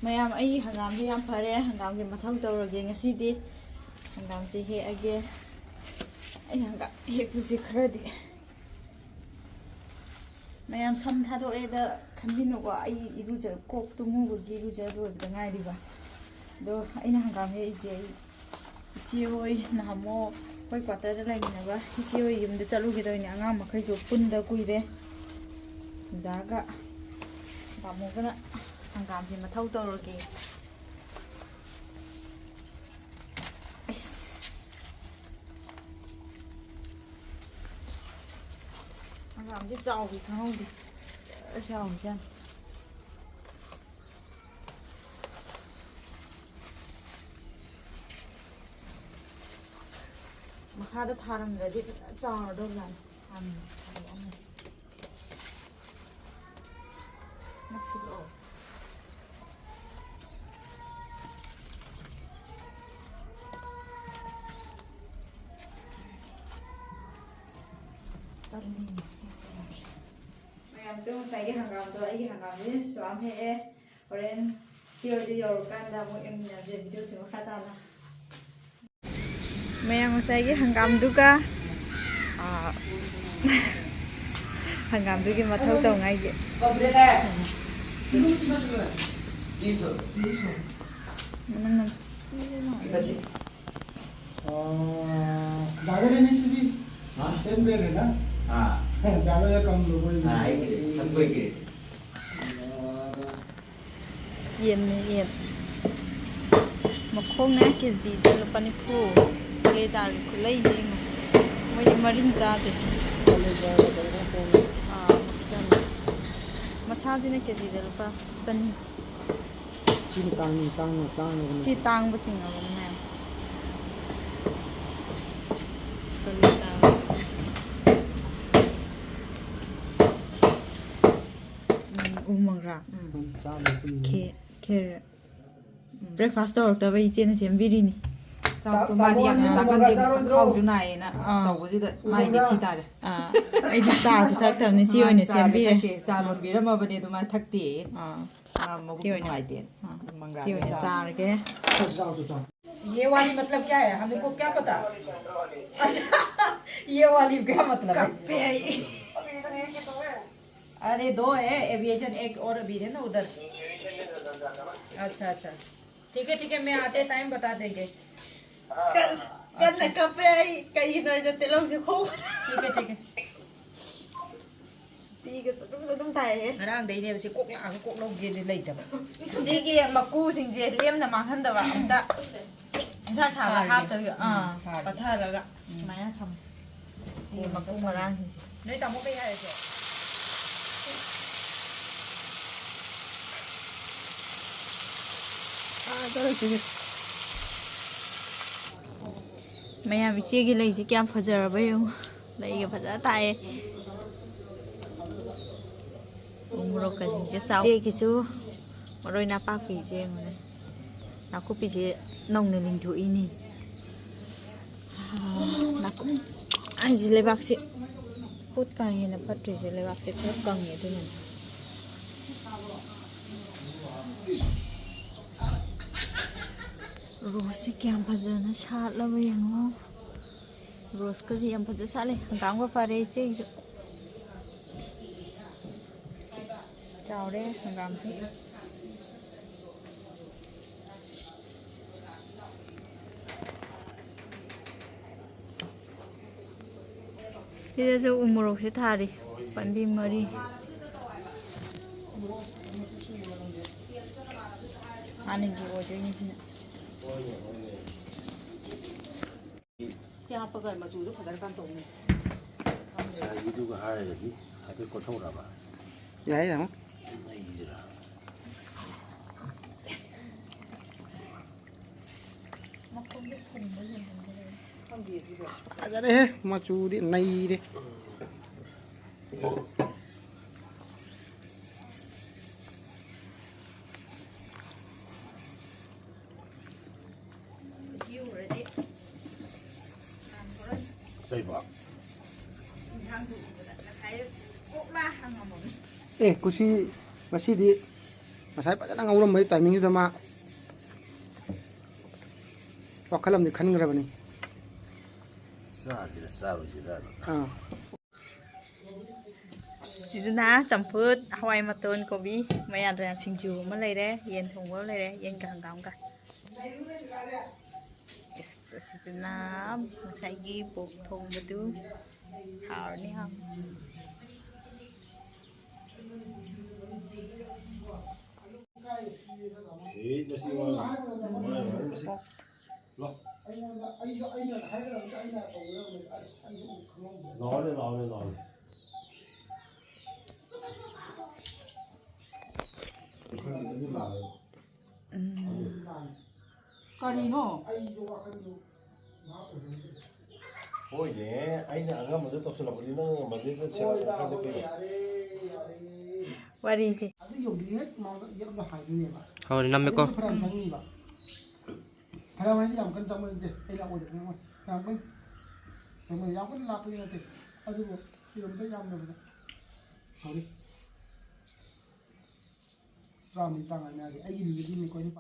mayam ai hangamji yam phare hangamgi mathau taurage ngasidi hangamji heage ai hanga hepusi kharadi mayam sam thado eda khambino ko ai iruja kok tu mu gi iruja ro da ngai riba do aina hangam he isi ai isi oi namo koi quarter da lagina ba isi oi yum da chalu gi do ni anga makhai jo pun da kuire daga ba mo gana hangam ji mathau taurage làm cái rau thì không thì rau chân mà khai đã tham rồi thì rau ở đâu là tham ăn này nó xịt ổ tôi xài cái hàng gạo tôi lấy cái hàng gạo đấy xóa hết rồi đến chiều đi rồi can ra mỗi em nhà tiền tiêu xài khá ta là mẹ em xài cái hàng gạo tôi cả hàng gạo tôi cái mặt thâu tàu ngay vậy ज़्यादा रहने से भी same rate है ना ज़्यादा या कम लोगों में सब कोई के yên yên mà không nè cái gì đó là pani phu lấy ra lấy gì mà mấy marin ra thì mà sao thế này cái gì đó là chân chi tăng bất chừng nào mà ra ke breakfast or ta bai chen sem biri ni chao to ma dia sa kan de khau ju nai na tau bu ji de mai ni chi ta de ai di sa sa thak tam ni si oi ni sem biri cha lon bi ra ma ba ne to ma thak ti ma bu ngai tiền mang ra si oi cha ke ये वाली मतलब क्या है हमें को क्या पता ये वाली क्या मतलब है अरे दो है एविएशन एक और अभी है ना उधर अच्छा अच्छा ठीक है मैं आते टाइम बता देंगे kan na kape ai kai noi da te long se kho ठीक है pi ga sa dum thai he ngarang dei ne se kok la kok long je lei ta si gi maku sing je lem na mang han da ba amda sa tha la ha ta pa tha la ga mai na tham si maku marang si nơi tao có cái hay rồi mayam iche gi lei ji kyam phajara ba yo lei ga phaja tai umro ka ji sao je ki chu moroi na pa pi je mo na ku pi je nong ne ling thu i ni na ku ai ji le bak si put ka he na phat je le bak si khop kang ye tu ni Rose ki am phajana shat la ba yango Rose ka ji am phaja sa le hangam ko pare che chào đấy hangam bây giờ umurok se thari pandi mari ani gi o je ni sin क्या आप अगर मजदूर खबर का तो नहीं ये जो हार है जी आके को थोड़ा बा यही है नहीं जरा अगर है मसूरी नहीं रे đây bác 에, 구시, Ngasidi Masai pada nang ulam mai timing itu mah. Wakalam di kan ngeraba nih. Siduna champut hawai maton kobi maya dan singju ma leire yen thongba leire yen ka hangam ka. Siduna masai pok thongba tu harni ham. Karino. Oh yeah, I know Angom1 to Sulapurino, but they don't What is it? Ada yung lihat mau yang dah haju ni lah. How namanya kok? Peran sangi lah. Peran mana yang kan sama deh. Enak udah memang. Yang kan laku ni nanti. Aduh, film tu yang mana? Sorry. Ramai tangan ni. Ayi ni kau ni.